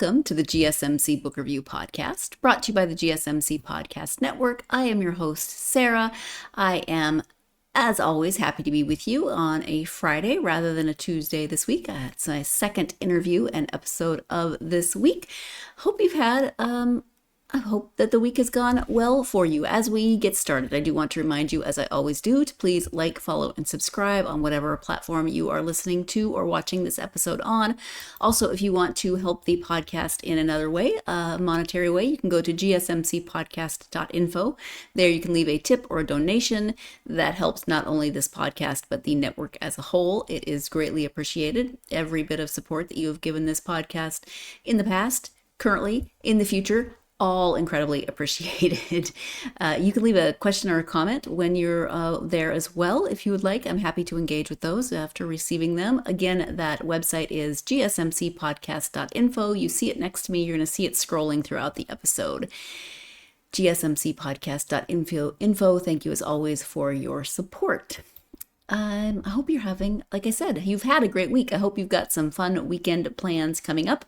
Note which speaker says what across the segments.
Speaker 1: Welcome to the GSMC Book Review Podcast, brought to you by the GSMC Podcast Network. I am your host, Sarah. I am, as always, happy to be with you on a Friday rather than a Tuesday this week. It's my second interview and episode of this week. I hope that the week has gone well for you. As we get started, I do want to remind you, as I always do, to please like, follow, and subscribe on whatever platform you are listening to or watching this episode on. Also, if you want to help the podcast in another way, a monetary way, you can go to gsmcpodcast.info. There you can leave a tip or a donation. That helps not only this podcast, but the network as a whole. It is greatly appreciated. Every bit of support that you have given this podcast in the past, currently, in the future, all incredibly appreciated. You can leave a question or a comment when you're there as well, if you would like. I'm happy to engage with those after receiving them. Again, that website is gsmcpodcast.info. You see it next to me. You're going to see it scrolling throughout the episode. gsmcpodcast.info. Thank you as always for your support. I hope you're having, like I said, you've had a great week. I hope you've got some fun weekend plans coming up,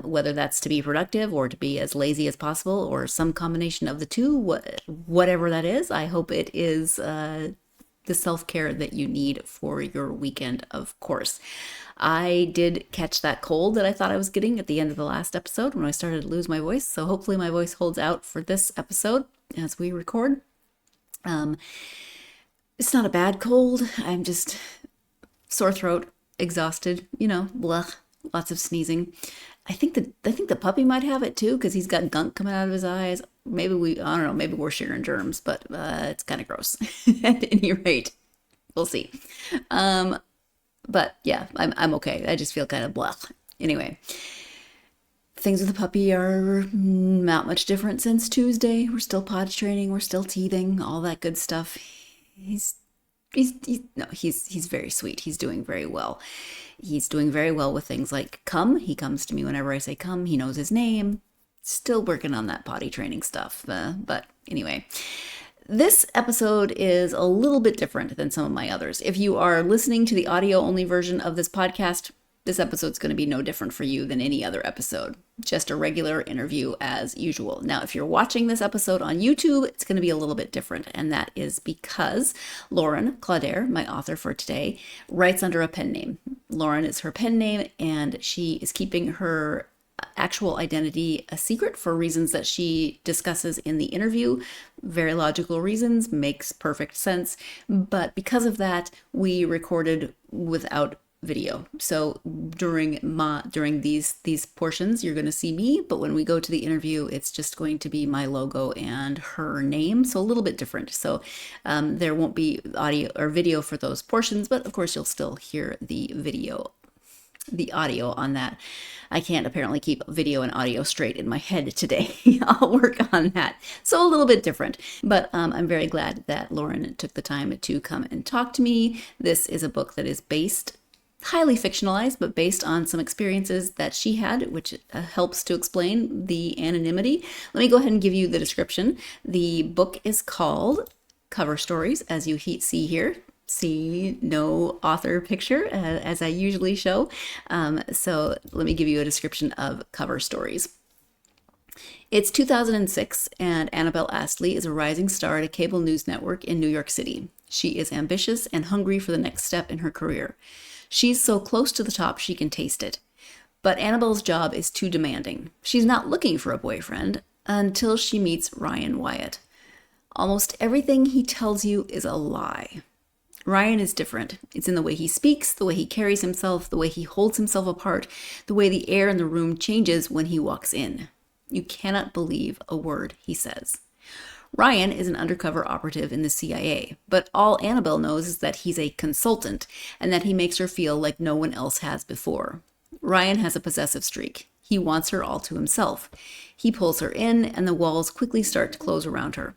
Speaker 1: whether that's to be productive or to be as lazy as possible or some combination of the two, whatever that is. I hope it is the self-care that you need for your weekend, of course. I did catch that cold that I thought I was getting at the end of the last episode when I started to lose my voice. So hopefully my voice holds out for this episode as we record. It's not a bad cold. I'm just sore throat, exhausted, blah, lots of sneezing. I think the puppy might have it too, because he's got gunk coming out of his eyes. I don't know, maybe we're sharing germs, but it's kind of gross. At any rate, we'll see. But yeah, I'm okay. I just feel kind of blah. Anyway, things with the puppy are not much different since Tuesday. We're still potty training. We're still teething, all that good stuff. He's very sweet. He's doing very well. He's doing very well with things like come. He comes to me whenever I say come. He knows his name. Still working on that potty training stuff. But anyway, this episode is a little bit different than some of my others. If you are listening to the audio-only version of this podcast, this episode's going to be no different for you than any other episode. Just a regular interview as usual. Now, if you're watching this episode on YouTube, it's going to be a little bit different. And that is because Lauren Claudare, my author for today, writes under a pen name. Lauren is her pen name, and she is keeping her actual identity a secret for reasons that she discusses in the interview. Very logical reasons, makes perfect sense. But because of that, we recorded without video. So during these portions, you're going to see me, but when we go to the interview, it's just going to be my logo and her name. So a little bit different. So there won't be audio or video for those portions, but of course you'll still hear the audio on that. I can't apparently keep video and audio straight in my head today. I'll work on that. So a little bit different, but I'm very glad that Lauren took the time to come and talk to me. This is a book that is highly fictionalized, but based on some experiences that she had, which helps to explain the anonymity. Let me go ahead and give you the description. The book is called Cover Stories, as you see here. See no author picture, as I usually show. So let me give you a description of Cover Stories. It's 2006, and Annabelle Astley is a rising star at a cable news network in New York City. She is ambitious and hungry for the next step in her career. She's so close to the top she can taste it. But Annabelle's job is too demanding. She's not looking for a boyfriend until she meets Ryan Wyatt. Almost everything he tells you is a lie. Ryan is different. It's in the way he speaks, the way he carries himself, the way he holds himself apart, the way the air in the room changes when he walks in. You cannot believe a word he says. Ryan is an undercover operative in the CIA, but all Annabelle knows is that he's a consultant and that he makes her feel like no one else has before. Ryan has a possessive streak. He wants her all to himself. He pulls her in, and the walls quickly start to close around her.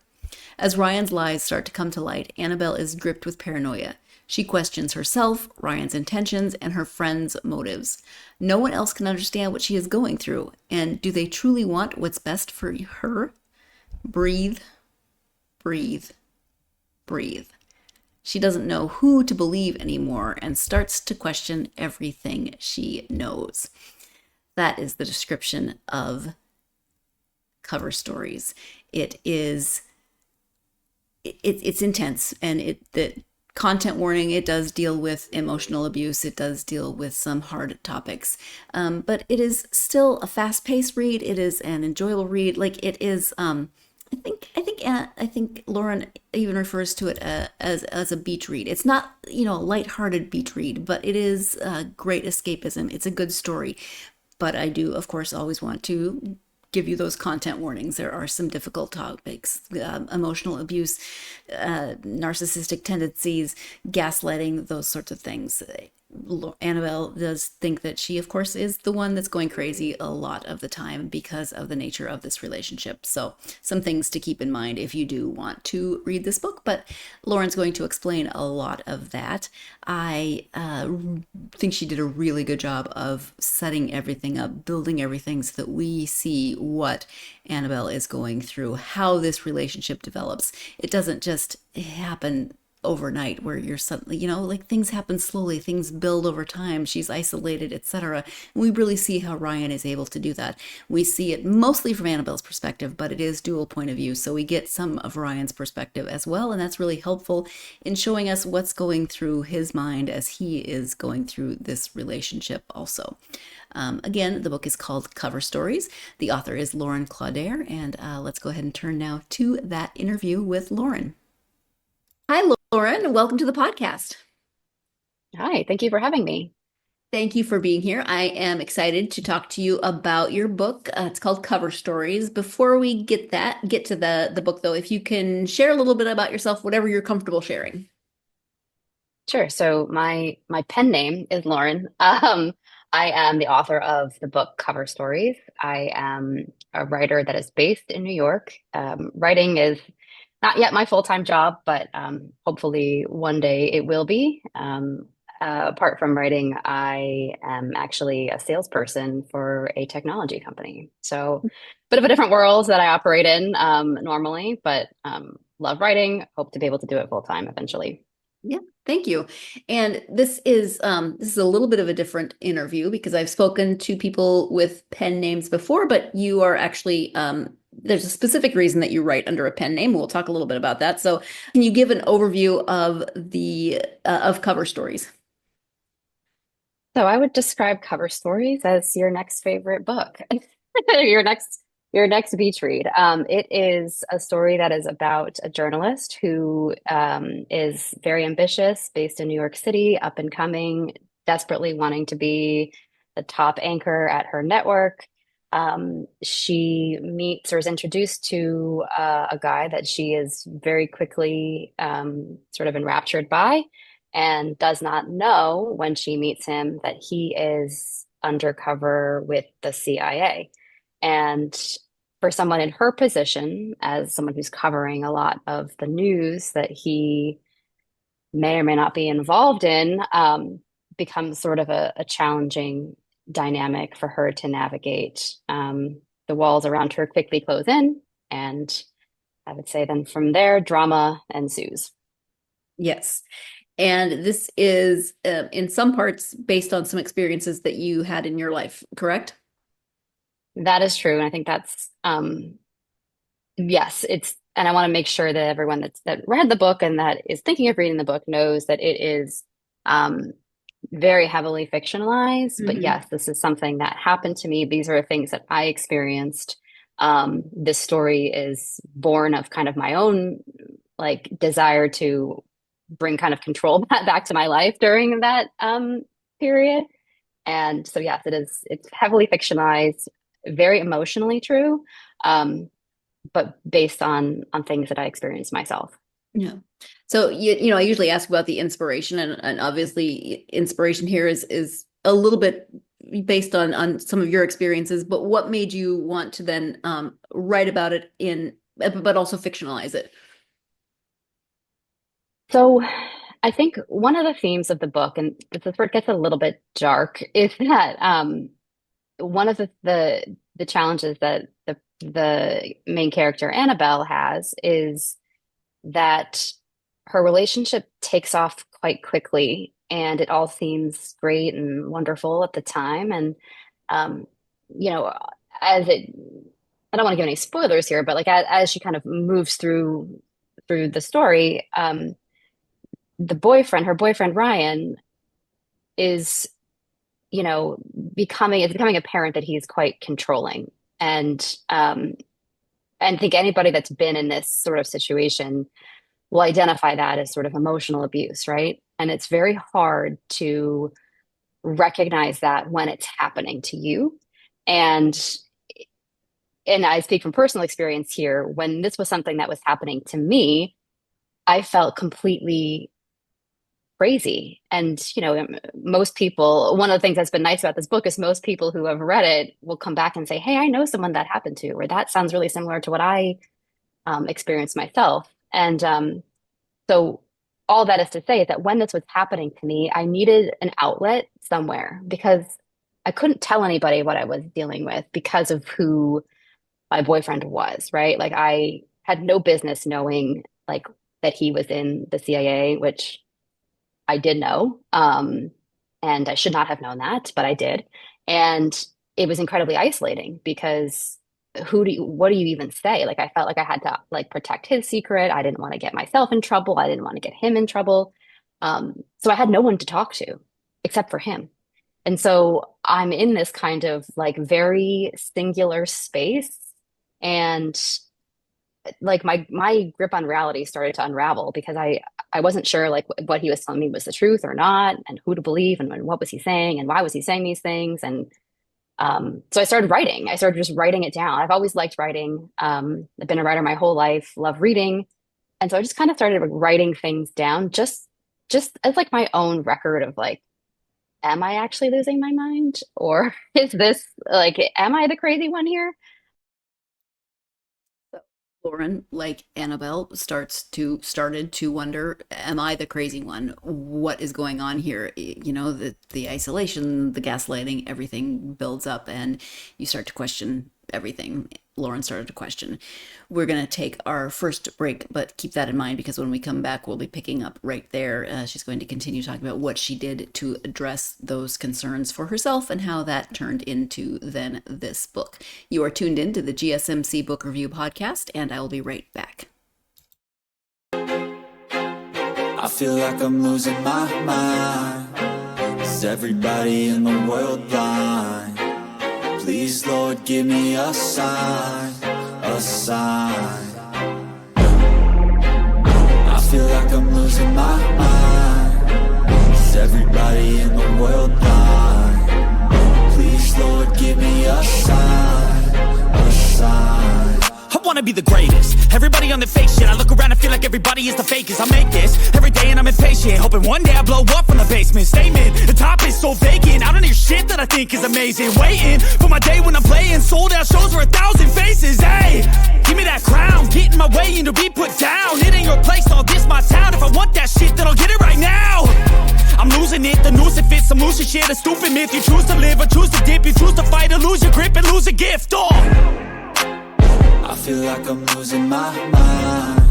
Speaker 1: As Ryan's lies start to come to light, Annabelle is gripped with paranoia. She questions herself, Ryan's intentions, and her friends' motives. No one else can understand what she is going through, and do they truly want what's best for her? Breathe. Breathe. Breathe. She doesn't know who to believe anymore and starts to question everything she knows. That is the description of Cover Stories. It is it's intense, and the content warning, it does deal with emotional abuse, it does deal with some hard topics, but it is still a fast-paced read. It is an enjoyable read. Like, it is, I think Lauren even refers to it as a beach read. It's not, a lighthearted beach read, but it is great escapism. It's a good story. But I do, of course, always want to give you those content warnings. There are some difficult topics: emotional abuse, narcissistic tendencies, gaslighting, those sorts of things. Annabelle does think that she, of course, is the one that's going crazy a lot of the time because of the nature of this relationship. So, some things to keep in mind if you do want to read this book. But Lauren's going to explain a lot of that. I think she did a really good job of setting everything up, building everything so that we see what Annabelle is going through, how this relationship develops. It doesn't just happen overnight where you're suddenly, like, things happen slowly, things build over time, she's isolated, etc. We really see how Ryan is able to do that. We see it mostly from Annabelle's perspective, but it is dual point of view, so we get some of Ryan's perspective as well, and that's really helpful in showing us what's going through his mind as he is going through this relationship also. Again, the book is called Cover Stories. The author is Lauren Claudare, and let's go ahead and turn now to that interview with Lauren. Hi, Lauren. Welcome to the podcast.
Speaker 2: Hi, thank you for having me.
Speaker 1: Thank you for being here. I am excited to talk to you about your book. It's called Cover Stories. Before we get to the book though, if you can share a little bit about yourself, whatever you're comfortable sharing.
Speaker 2: Sure. So my pen name is Lauren. I am the author of the book Cover Stories. I am a writer that is based in New York. Writing is not yet my full-time job, but hopefully one day it will be. Apart from writing, I am actually a salesperson for a technology company. So, bit of a different world that I operate in normally, but love writing. Hope to be able to do it full time eventually.
Speaker 1: Yeah, thank you. And this is a little bit of a different interview because I've spoken to people with pen names before, but you are actually there's a specific reason that you write under a pen name. We'll talk a little bit about that. So, can you give an overview of the of Cover Stories?
Speaker 2: So I would describe Cover Stories as your next favorite book, your next beach read. It is a story that is about a journalist who is very ambitious, based in New York City, up and coming, desperately wanting to be the top anchor at her network. She meets or is introduced to a guy that she is very quickly sort of enraptured by, and does not know when she meets him that he is undercover with the CIA. And for someone in her position, as someone who's covering a lot of the news that he may or may not be involved in, becomes sort of a challenging dynamic for her to navigate. The walls around her quickly close in, and I would say then from there, drama ensues.
Speaker 1: Yes. And this is in some parts based on some experiences that you had in your life, correct?
Speaker 2: That is true. And I think that's yes, and I want to make sure that everyone that read the book and that is thinking of reading the book knows that it is um very heavily fictionalized. But
Speaker 1: Hmm.
Speaker 2: yes, this is something that happened to me. These are things that I experienced. This story is born of kind of my own like desire to bring kind of control back to my life during that period. And so yes, it's heavily fictionalized, very emotionally true, but based on things that I experienced myself.
Speaker 1: Yeah. So I usually ask about the inspiration, and obviously inspiration here is a little bit based on some of your experiences, but what made you want to then write about it but also fictionalize it?
Speaker 2: So I think one of the themes of the book, and this is where it gets a little bit dark, is that one of the challenges that the main character Annabelle has is that her relationship takes off quite quickly, and it all seems great and wonderful at the time. And you know, as it, I don't want to give any spoilers here, but like as she kind of moves through the story, her boyfriend Ryan is, you know, it's becoming apparent that he's quite controlling. And I think anybody that's been in this sort of situation will identify that as sort of emotional abuse, right? And it's very hard to recognize that when it's happening to you. And and I speak from personal experience here, when this was something that was happening to me, I felt completely crazy. And, most people, one of the things that's been nice about this book is most people who have read it will come back and say, hey, I know someone that happened to, or that sounds really similar to what I experienced myself. And so all that is to say is that when this was happening to me, I needed an outlet somewhere because I couldn't tell anybody what I was dealing with because of who my boyfriend was, right? Like I had no business knowing like that he was in the CIA, which I did know. And I should not have known that, but I did. And it was incredibly isolating because what do you even say? Like I felt like I had to like protect his secret. I didn't want to get myself in trouble. I didn't want to get him in trouble. So I had no one to talk to except for him. And so I'm in this kind of like very singular space. And like my grip on reality started to unravel because I wasn't sure like what he was telling me was the truth or not, and who to believe, and what was he saying, and why was he saying these things. And so I started writing. I started just writing it down. I've always liked writing. I've been a writer my whole life, love reading. And so I just kind of started like, writing things down just as like my own record of like, am I actually losing my mind? Or is this like, am I the crazy one here?
Speaker 1: Lauren, like Annabelle, started to wonder, am I the crazy one? What is going on here? The isolation, the gaslighting, everything builds up and you start to question everything. Lauren started to question. We're going to take our first break, but keep that in mind because when we come back, we'll be picking up right there. She's going to continue talking about what she did to address those concerns for herself and how that turned into then this book. You are tuned in to the GSMC Book Review Podcast, and I will be right back.
Speaker 3: I feel like I'm losing my mind. Is everybody in the world blind? Please, Lord, give me a sign, a sign. I feel like I'm losing my mind. Is everybody in the world blind? Please, Lord, give me a sign, a sign.
Speaker 4: I wanna be the greatest. Everybody on the fake shit. I look around and feel like everybody is the fakest. I make this every day and I'm impatient, hoping one day I blow up from the basement. Statement, the top is so vacant. I don't hear shit that I think is amazing. Waiting for my day when I'm playing sold out shows for 1,000 faces. Hey, give me that crown, get in my way and to be put down. It ain't your place, all this my town. If I want that shit, then I'll get it right now. I'm losing it, the noose it fits. I'm losing shit, a stupid myth. You choose to live or choose to dip. You choose to fight or lose your grip and lose a gift.
Speaker 3: I feel like I'm losing my mind.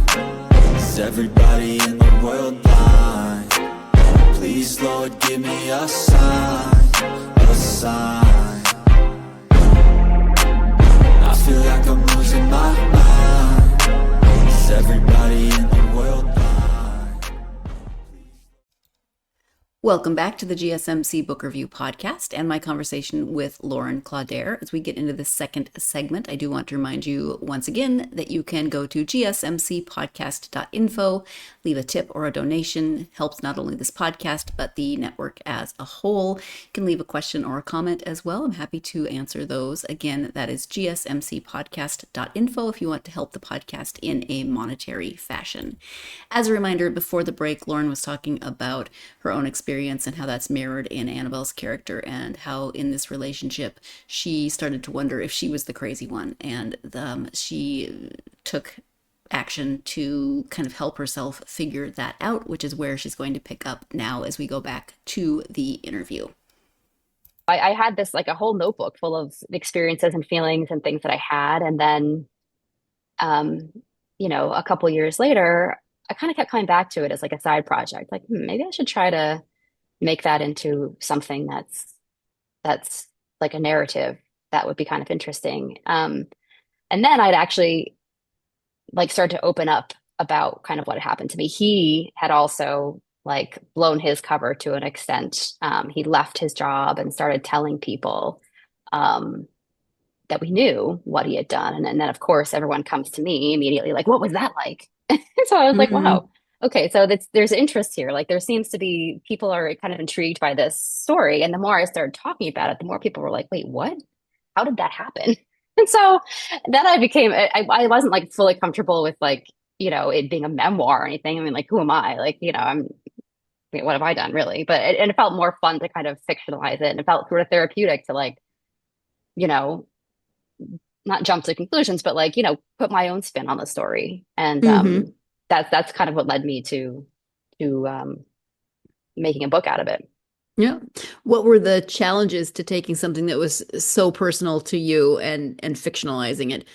Speaker 3: Is everybody in the world blind? Please, Lord, give me a sign, a sign. I feel like I'm losing my mind. Is everybody in the world blind?
Speaker 1: Welcome back to the GSMC Book Review Podcast and my conversation with Lauren Claudare. As we get into the second segment, I do want to remind you once again that you can go to gsmcpodcast.info, leave a tip or a donation. Helps not only this podcast, but the network as a whole. You can leave a question or a comment as well. I'm happy to answer those. Again, that is gsmcpodcast.info if you want to help the podcast in a monetary fashion. As a reminder, before the break, Lauren was talking about her own experience and how that's mirrored in Annabelle's character and how in this relationship she started to wonder if she was the crazy one, and she took action to kind of help herself figure that out, which is where she's going to pick up now as we go back to the interview.
Speaker 2: I had this like a whole notebook full of experiences and feelings and things that I had. And then, a couple years later, I kind of kept coming back to it as like a side project. Like, maybe I should try to make that into something that's like a narrative that would be kind of interesting. And then I'd actually like start to open up about kind of what happened to me. He had also like blown his cover to an extent. He left his job and started telling people that we knew what he had done. And then, of course, everyone comes to me immediately like, what was that like? So I was like,
Speaker 1: Mm-hmm.
Speaker 2: wow, okay, so there's interest here. Like there seems to be people are kind of intrigued by this story. And the more I started talking about it, the more people were like, wait, what? How did that happen? And so then I wasn't like fully comfortable with like, it being a memoir or anything. I mean, like, who am I? Like, what have I done really? But it felt more fun to kind of fictionalize it. And it felt sort of therapeutic to like, you know, not jump to conclusions, but like, put my own spin on the story. And
Speaker 1: Mm-hmm.
Speaker 2: that's kind of what led me to making a book out of it.
Speaker 1: Yeah. What were the challenges to taking something that was so personal to you and fictionalizing it?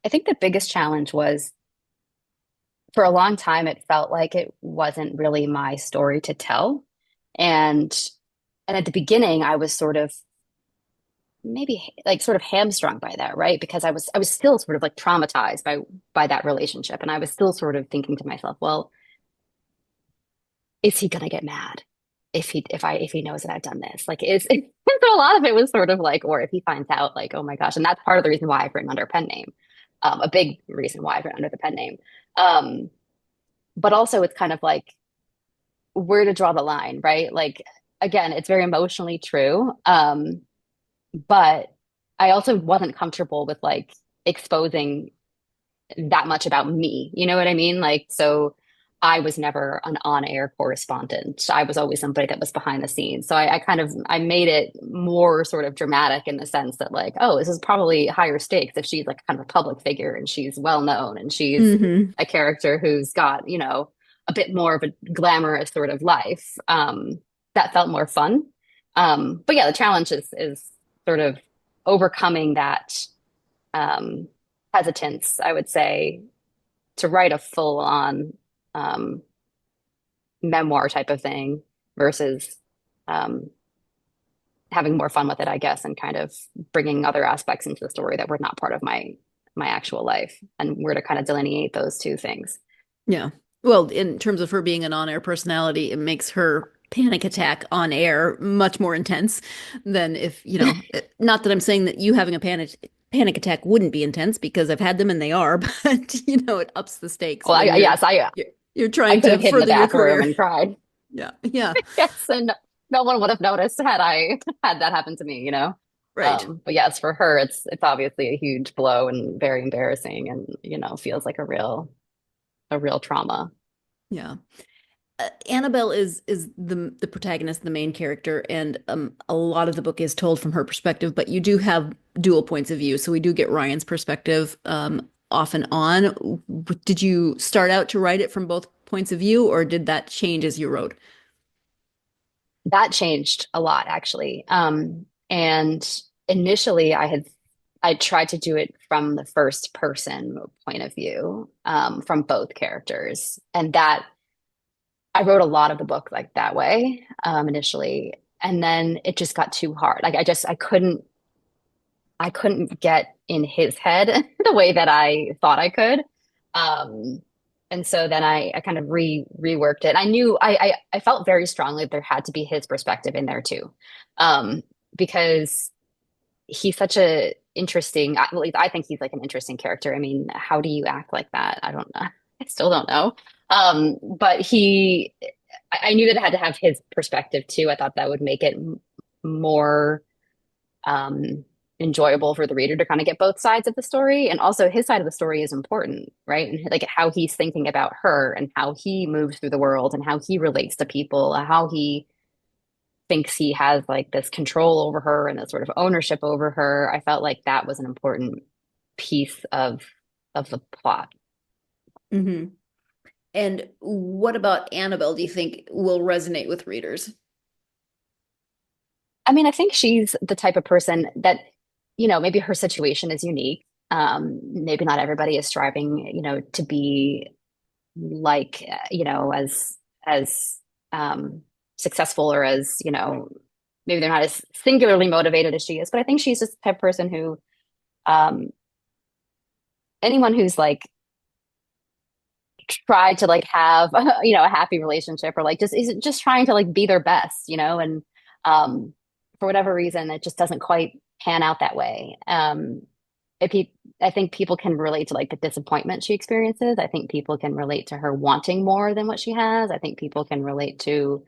Speaker 2: I think the biggest challenge was for a long time, it felt like it wasn't really my story to tell. And and at the beginning, I was sort of maybe like sort of hamstrung by that, right? Because I was still sort of like traumatized by that relationship. And I was still sort of thinking to myself, well, is he gonna get mad if he knows that I've done this? Like so a lot of it was sort of like, or if he finds out, like, oh my gosh. And that's part of the reason why I've written under a pen name. A big reason why I've written under the pen name. Um, but also it's kind of like where to draw the line, right? Like again, it's very emotionally true. But I also wasn't comfortable with like exposing that much about me. You know what I mean? Like, so I was never an on-air correspondent. I was always somebody that was behind the scenes. So I made it more sort of dramatic in the sense that like, oh, this is probably higher stakes if she's like kind of a public figure and she's well known and she's
Speaker 1: Mm-hmm.
Speaker 2: a character who's got, a bit more of a glamorous sort of life. That felt more fun. But yeah, the challenge is sort of overcoming that um, hesitance, I would say, to write a full on um, memoir type of thing versus um, having more fun with it, I guess, and kind of bringing other aspects into the story that were not part of my actual life, and where to kind of delineate those two things.
Speaker 1: Yeah. Well, in terms of her being an on-air personality, it makes her panic attack on air much more intense than if, not that I'm saying that you having a panic attack wouldn't be intense because I've had them and they are, but it ups the stakes
Speaker 2: Well,
Speaker 1: when
Speaker 2: yes,
Speaker 1: you're
Speaker 2: I
Speaker 1: trying
Speaker 2: could
Speaker 1: to
Speaker 2: have hid in the
Speaker 1: further your
Speaker 2: bathroom
Speaker 1: career.
Speaker 2: and cried.
Speaker 1: Yeah. Yeah.
Speaker 2: Yes, and no one would have noticed had I had that happen to me.
Speaker 1: Right.
Speaker 2: But yes, for her, it's obviously a huge blow and very embarrassing, and feels like a real trauma.
Speaker 1: Yeah. Annabelle is the protagonist, the main character, and a lot of the book is told from her perspective. But you do have dual points of view, so we do get Ryan's perspective off and on. Did you start out to write it from both points of view, or did that change as you wrote?
Speaker 2: That changed a lot, actually. And initially, I tried to do it from the first person point of view, from both characters, and that I wrote a lot of the book like that way, initially, and then it just got too hard. Like I couldn't get in his head the way that I thought I could. Um, and so then I kind of reworked it. I knew I felt very strongly that there had to be his perspective in there too, um, because he's such a interesting. At least I think he's like an interesting character. I mean, how do you act like that? I don't know. I still don't know. But I knew that it had to have his perspective too. I thought that would make it more um, enjoyable for the reader to kind of get both sides of the story. And also his side of the story is important, right? And like how he's thinking about her and how he moves through the world and how he relates to people, how he thinks he has like this control over her and this sort of ownership over her. I felt like that was an important piece of the plot.
Speaker 1: Hmm. And what about Annabelle, do you think will resonate with readers?
Speaker 2: I mean, I think she's the type of person that, maybe her situation is unique. Maybe not everybody is striving, to be like, as successful or as, maybe they're not as singularly motivated as she is, but I think she's just the type of person who, anyone who's like tried to like have, a happy relationship, or like just trying to like be their best, and for whatever reason, it just doesn't quite pan out that way. I think people can relate to like the disappointment she experiences. I think people can relate to her wanting more than what she has. I think people can relate to,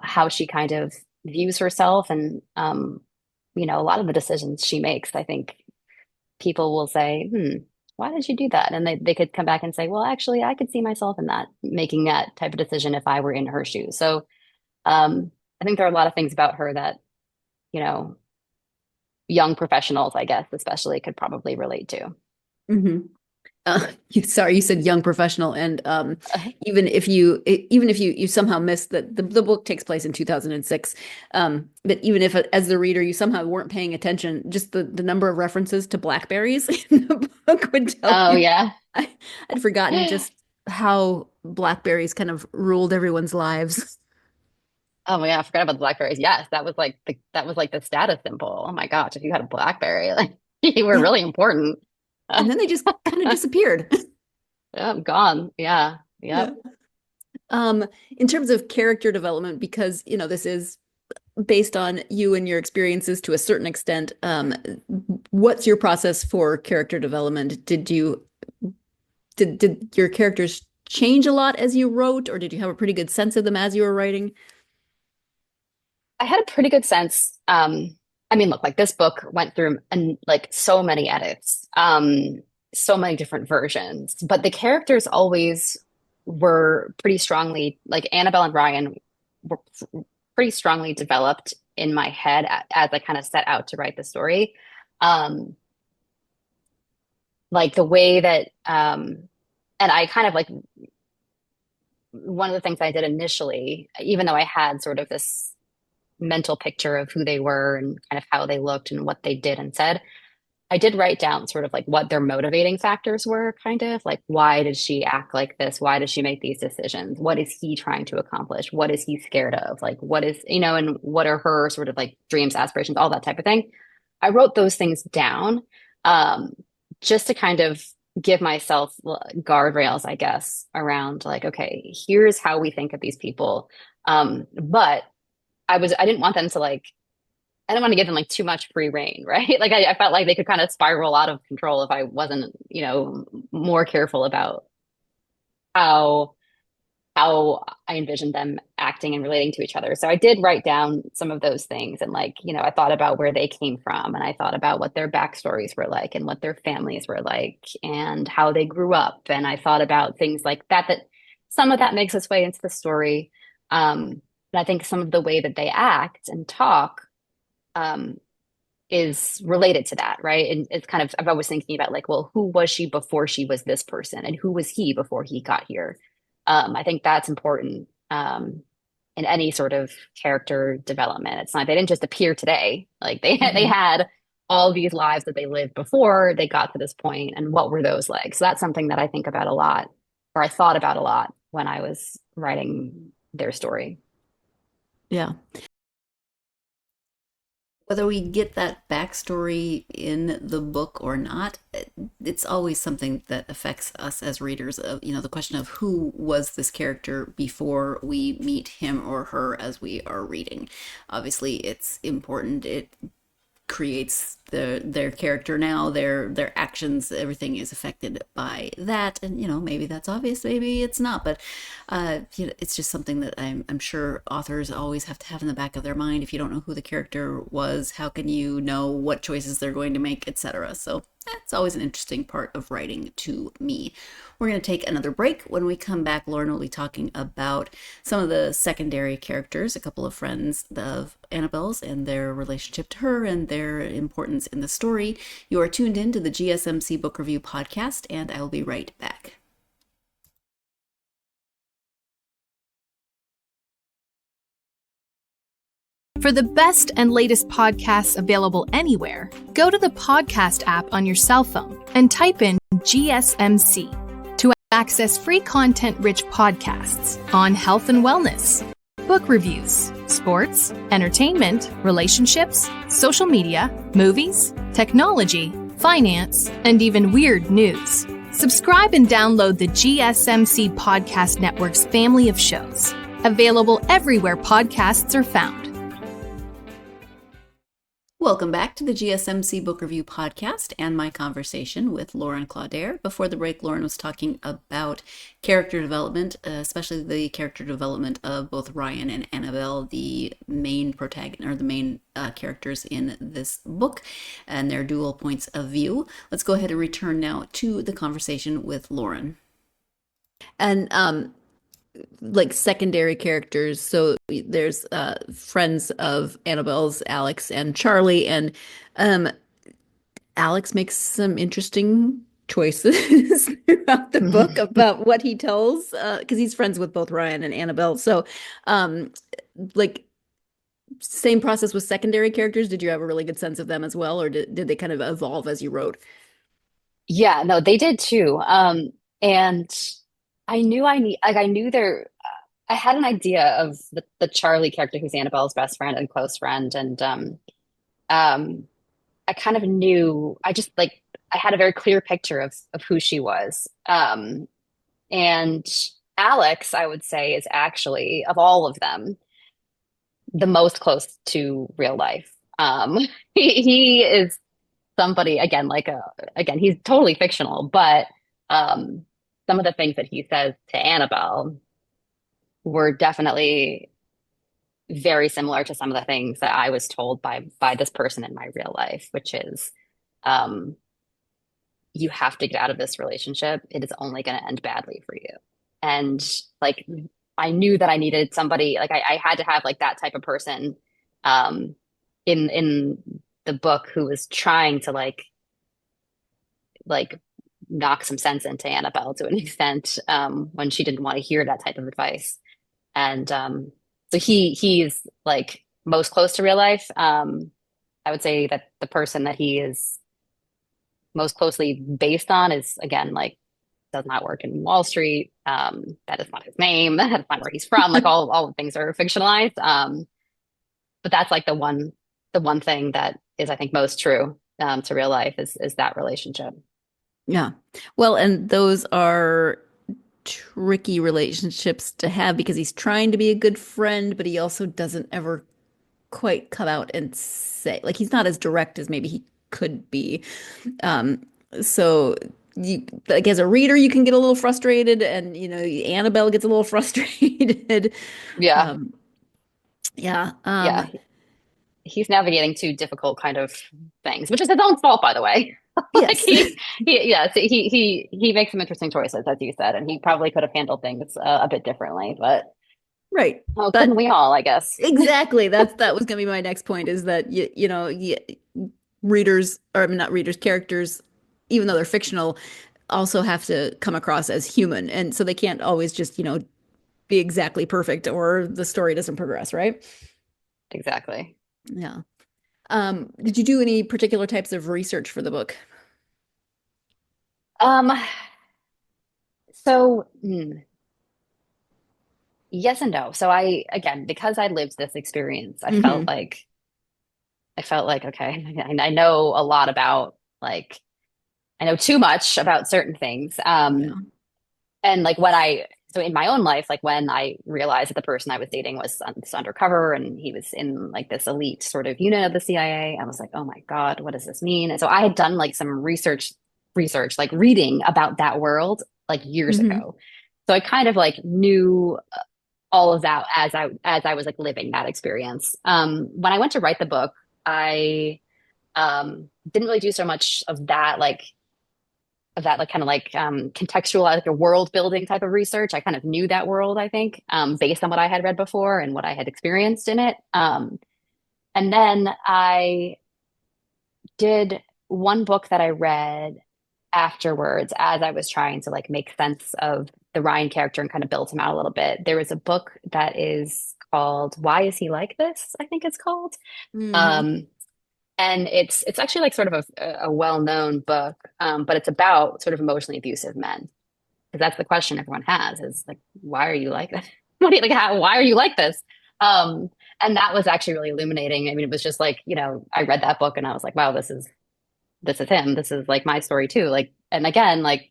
Speaker 2: how she kind of views herself, and, a lot of the decisions she makes. I think people will say, why did you do that? And they could come back and say, well, actually, I could see myself in that, making that type of decision if I were in her shoes. So I think there are a lot of things about her that, young professionals, I guess, especially could probably relate to.
Speaker 1: Mm-hmm. Sorry, you said young professional, and even if you somehow missed that the book takes place in 2006, but even if as the reader you somehow weren't paying attention, just the number of references to blackberries in the book would tell you.
Speaker 2: Yeah,
Speaker 1: I'd forgotten just how blackberries kind of ruled everyone's lives.
Speaker 2: Oh my God, I forgot about the blackberries. Yes, that was like the status symbol. Oh my gosh, if you had a blackberry, like you were really important.
Speaker 1: And then they just kind of disappeared.
Speaker 2: Yeah, I'm gone. Yeah. Yep.
Speaker 1: In terms of character development, because this is based on you and your experiences to a certain extent, what's your process for character development? Did your characters change a lot as you wrote, or did you have a pretty good sense of them as you were writing?
Speaker 2: I had a pretty good sense. Look, like this book went through like so many edits, so many different versions, but the characters always were pretty strongly, like Annabelle and Ryan were pretty strongly developed in my head as I kind of set out to write the story. Like the way that, and I kind of like, one of the things I did initially, even though I had sort of this mental picture of who they were and kind of how they looked and what they did and said, I did write down sort of like what their motivating factors were, kind of like, why did she act like this? Why does she make these decisions? What is he trying to accomplish? What is he scared of? Like, what is, and what are her sort of like dreams, aspirations, all that type of thing. I wrote those things down just to kind of give myself guardrails, I guess, around like, okay, here's how we think of these people. But I didn't want them to like, I didn't want to give them like too much free reign, right? Like I felt like they could kind of spiral out of control if I wasn't, more careful about how I envisioned them acting and relating to each other. So I did write down some of those things, and like, I thought about where they came from, and I thought about what their backstories were like and what their families were like and how they grew up. And I thought about things like that some of that makes its way into the story. But I think some of the way that they act and talk is related to that, right? And it's kind of, I'm always thinking about like, well, who was she before she was this person, and who was he before he got here? I think that's important in any sort of character development. It's not, they didn't just appear today. Like they had all these lives that they lived before they got to this point, and what were those like? So that's something that I think about a lot, or I thought about a lot when I was writing their story.
Speaker 1: Yeah. Whether we get that backstory in the book or not, it's always something that affects us as readers. Of the question of who was this character before we meet him or her as we are reading. Obviously, it's important. It creates their character now, their actions, everything is affected by that. And maybe that's obvious, maybe it's not, but it's just something that I'm sure authors always have to have in the back of their mind. If you don't know who the character was, how can you know what choices they're going to make, etc.? So that's always an interesting part of writing to me. We're going to take another break. When we come back, Lauren will be talking about some of the secondary characters, a couple of friends of Annabelle's and their relationship to her and their importance in the story. You are tuned in to the GSMC Book Review Podcast, and I will be right back.
Speaker 5: For the best and latest podcasts available anywhere, go to the podcast app on your cell phone and type in GSMC to access free content-rich podcasts on health and wellness, book reviews, sports, entertainment, relationships, social media, movies, technology, finance, and even weird news. Subscribe and download the GSMC Podcast Network's family of shows, available everywhere podcasts are found.
Speaker 1: Welcome back to the GSMC Book Review Podcast and my conversation with Lauren Claudare. Before the break, Lauren was talking about character development, especially the character development of both Ryan and Annabelle, the main protagonist or the main characters in this book, and their dual points of view. Let's go ahead and return now to the conversation with Lauren. And like secondary characters, so there's friends of Annabelle's, Alex and Charlie, and Alex makes some interesting choices throughout the book about what he tells, because he's friends with both Ryan and Annabelle. So like same process with secondary characters. Did you have a really good sense of them as well, or did they kind of evolve as you wrote?
Speaker 2: Yeah, no, they did too. And I had an idea of the Charlie character who's Annabelle's best friend and close friend. And I kind of knew, I had a very clear picture of who she was. And Alex, I would say, is actually, of all of them, the most close to real life. He is somebody, again, he's totally fictional, but some of the things that he says to Annabelle were definitely very similar to some of the things that I was told by this person in my real life, which is, you have to get out of this relationship. It is only going to end badly for you. And like, I knew that I needed somebody, like I had to have like that type of person in the book who was trying to like knock some sense into Annabelle to an extent, when she didn't want to hear that type of advice. And so he's like most close to real life. I would say that the person that he is most closely based on is, again, like, does not work in Wall Street. That is not his name. That's not where he's from. Like all the things are fictionalized. But that's like the one thing that is, I think, most true to real life is that relationship.
Speaker 1: Yeah. Well, and those are tricky relationships to have because he's trying to be a good friend, but he also doesn't ever quite come out and say, like, he's not as direct as maybe he could be. So you, like, as a reader, you can get a little frustrated, and Annabelle gets a little frustrated.
Speaker 2: Yeah.
Speaker 1: Yeah.
Speaker 2: He's navigating two difficult kind of things, which is his own fault, by the way.
Speaker 1: Yes.
Speaker 2: He makes some interesting choices, as you said, and he probably could have handled things a bit differently, but
Speaker 1: right.
Speaker 2: Well, couldn't we all, I guess?
Speaker 1: Exactly. That was going to be my next point, is that readers, or I mean, not readers, characters, even though they're fictional, also have to come across as human, and so they can't always just be exactly perfect, or the story doesn't progress, right?
Speaker 2: Exactly.
Speaker 1: Yeah. Did you do any particular types of research for the book?
Speaker 2: So yes and no. So again, because I lived this experience, I felt like, okay, I know a lot about, like, I know too much about certain things. And like so in my own life, like when I realized that the person I was dating was undercover and he was in like this elite sort of unit of the CIA, I was like, oh my God, what does this mean? And so I had done like some research, like reading about that world like years ago. So I kind of like knew all of that as I was like living that experience. When I went to write the book, I didn't really do so much of that, like kind of like contextual, like a world building type of research. I kind of knew that world, I think, based on what I had read before and what I had experienced in it. And then I did one book that I read afterwards as I was trying to like make sense of the Ryan character and kind of build him out a little bit. There was a book that is called Why Is He Like This? I think it's called. And it's actually like sort of a well-known book, but it's about sort of emotionally abusive men. Because that's the question everyone has, is like, why are you like this? Why are you like this? And that was actually really illuminating. I mean, it was just like, I read that book and I was like, wow, this is him. This is like my story too. Like, and again, like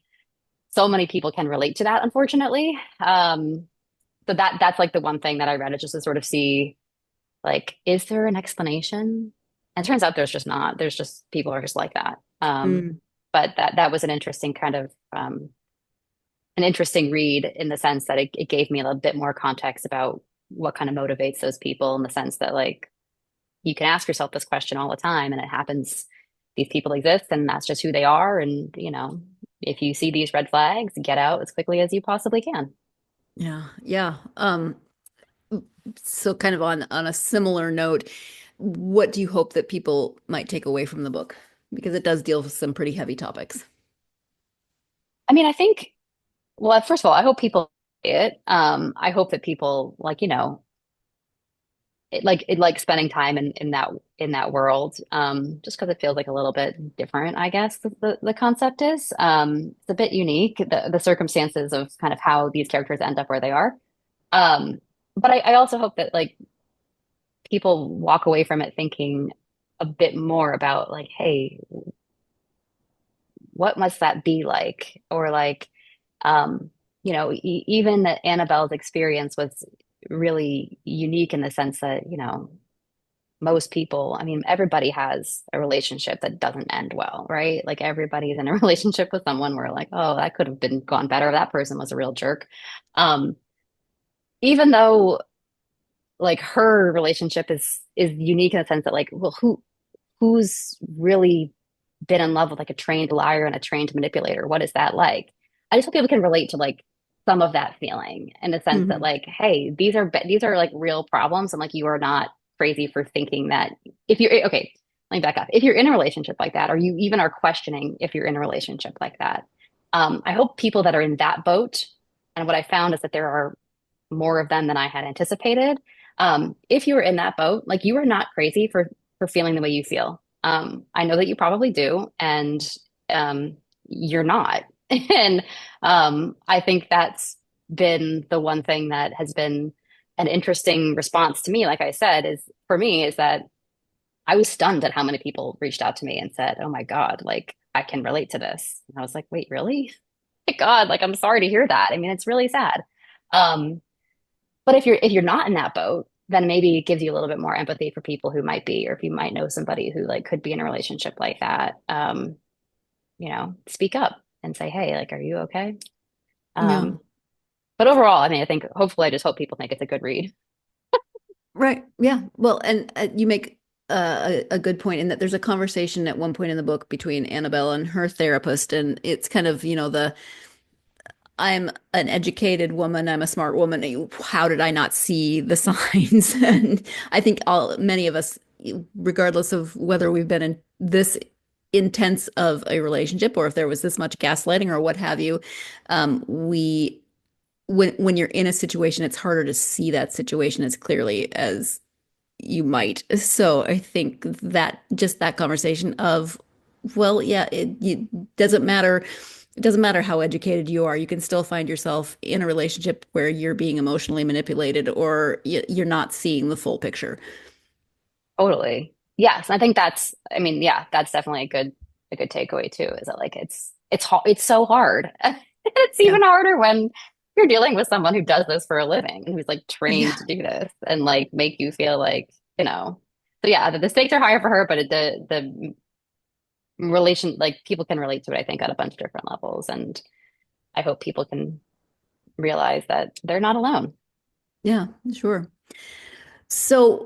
Speaker 2: so many people can relate to that, unfortunately. So that's like the one thing that I read, is just to sort of see, like, is there an explanation? And it turns out there's just not. There's just people are just like that.
Speaker 1: Mm.
Speaker 2: But that was an interesting kind of an interesting read, in the sense that it gave me a little bit more context about what kind of motivates those people, in the sense that, like, you can ask yourself this question all the time, and it happens. These people exist, and that's just who they are. And, if you see these red flags, get out as quickly as you possibly can.
Speaker 1: Yeah. Yeah. So kind of on a similar note, what do you hope that people might take away from the book? Because it does deal with some pretty heavy topics.
Speaker 2: I mean, I think, well, first of all, I hope people it. I hope that people, like, like spending time in that world, just because it feels like a little bit different, I guess the concept is. It's a bit unique, the circumstances of kind of how these characters end up where they are. Um, but I also hope that, like, people walk away from it thinking a bit more about, like, hey, what must that be like? Or, like, even that Annabelle's experience was really unique, in the sense that, most people, I mean, everybody has a relationship that doesn't end well, right? Like, everybody's in a relationship with someone where, like, oh, that could have been gone better. That person was a real jerk. Um, Even though, like, her relationship is unique, in the sense that, like, well, who's really been in love with, like, a trained liar and a trained manipulator? What is that like? I just hope people can relate to, like, some of that feeling, in the sense that,
Speaker 1: Mhm.
Speaker 2: like, hey, these are like real problems, and, like, you are not crazy for thinking that. If you're okay, let me back up. If you're in a relationship like that, or you even are questioning if you're in a relationship like that, I hope people that are in that boat, and what I found is that there are more of them than I had anticipated. If you were in that boat, like, you are not crazy for feeling the way you feel. I know that you probably do, and you're not. And I think that's been the one thing that has been an interesting response to me. Like I said, is for me, is that I was stunned at how many people reached out to me and said, "Oh my God, like, I can relate to this." And I was like, "Wait, really? My God, like, I'm sorry to hear that. I mean, it's really sad." Um, but if you're not in that boat, then maybe it gives you a little bit more empathy for people who might be, or if you might know somebody who, like, could be in a relationship like that. Speak up and say, "Hey, like, are you okay?"
Speaker 1: Yeah.
Speaker 2: Um, but overall, I mean, I think, hopefully, I just hope people think it's a good read.
Speaker 1: Right. Yeah. Well, and you make a good point in that there's a conversation at one point in the book between Annabelle and her therapist, and it's kind of, the I'm an educated woman, I'm a smart woman. How did I not see the signs? And I think many of us, regardless of whether we've been in this intense of a relationship or if there was this much gaslighting or what have you, we when you're in a situation, it's harder to see that situation as clearly as you might. So I think that just that conversation of, well, yeah, it doesn't matter. It doesn't matter how educated you are. You can still find yourself in a relationship where you're being emotionally manipulated or you're not seeing the full picture.
Speaker 2: Totally. Yes, I think I mean, yeah, that's definitely a good takeaway too. Is that, like, it's so hard. It's
Speaker 1: Yeah.
Speaker 2: even harder when you're dealing with someone who does this for a living, and who's, like, trained
Speaker 1: Yeah.
Speaker 2: to do this, and, like, make you feel like, you know. So yeah, the stakes are higher for her, but the relation, like, people can relate to it, I think, on a bunch of different levels, and I hope people can realize that they're not alone.
Speaker 1: Yeah, sure. So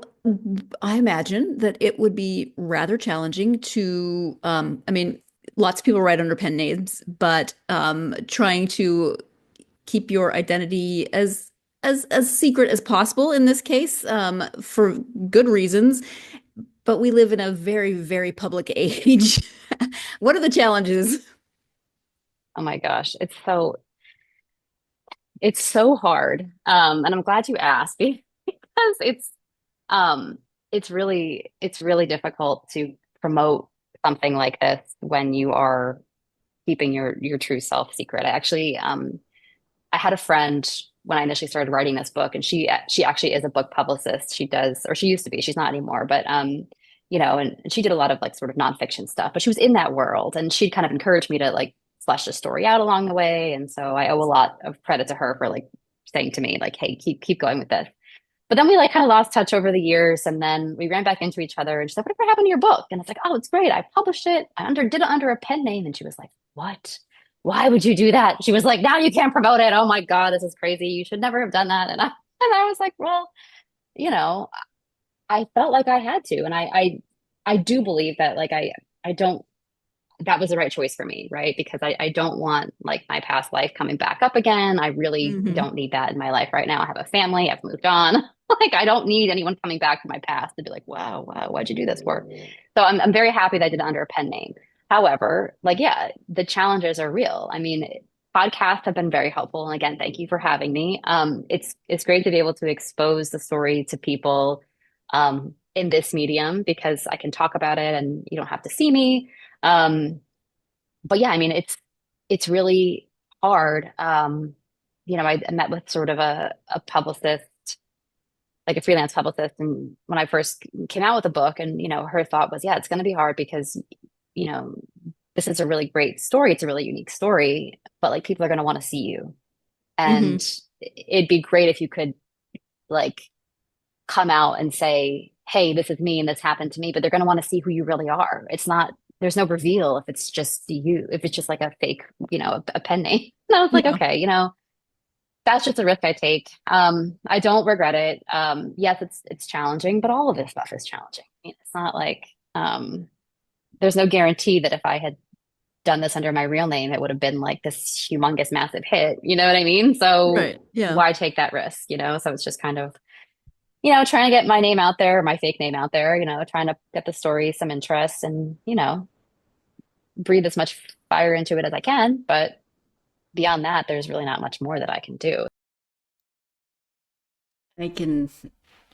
Speaker 1: I imagine that it would be rather challenging to, I mean, lots of people write under pen names, but trying to keep your identity as secret as possible in this case, for good reasons. But we live in a very, very public age. What are the challenges?
Speaker 2: Oh my gosh, it's so hard. And I'm glad you asked, because um it's really difficult to promote something like this when you are keeping your true self secret. I had a friend when I initially started writing this book. And she actually is a book publicist. She does, or she used to be, she's not anymore, but and she did a lot of like sort of nonfiction stuff, but she was in that world, and she'd kind of encouraged me to like flesh the story out along the way. And so I owe a lot of credit to her for like saying to me, like, hey, keep going with this. But then we like kind of lost touch over the years, and then we ran back into each other, and she's like, whatever happened to your book? And it's like, oh, it's great. I published it. Did it under a pen name. And she was like, what? Why would you do that? She was like, now you can't promote it. Oh my God, this is crazy. You should never have done that. And I was like, well, you know, I felt like I had to. And I do believe that like I don't, that was the right choice for me, right? Because I don't want like my past life coming back up again. I really don't need that in my life right now. I have a family, I've moved on. Like, I don't need anyone coming back from my past to be like, wow, why'd you do this for? So I'm very happy that I did it under a pen name. However, like, yeah, the challenges are real. I mean, podcasts have been very helpful. And again, thank you for having me. It's great to be able to expose the story to people in this medium, because I can talk about it and you don't have to see me. But yeah, I mean, it's really hard. I met with sort of a publicist, like a freelance publicist. And when I first came out with the book, and, her thought was, yeah, it's going to be hard because, this is a really great story. It's a really unique story, but like people are going to want to see you. And it'd be great if you could like come out and say, hey, this is me and this happened to me, but they're going to want to see who you really are. There's no reveal if it's just you, if it's just like a fake, a pen name. And I was like, okay, that's just a risk I take. I don't regret it. Yes, it's challenging, but all of this stuff is challenging. It's not like there's no guarantee that if I had done this under my real name, it would have been like this humongous, massive hit. You know what I mean? So why take that risk? So it's just kind of, trying to get my name out there, my fake name out there, trying to get the story some interest and, breathe as much fire into it as I can. But beyond that, there's really not much more that I can do.
Speaker 1: I can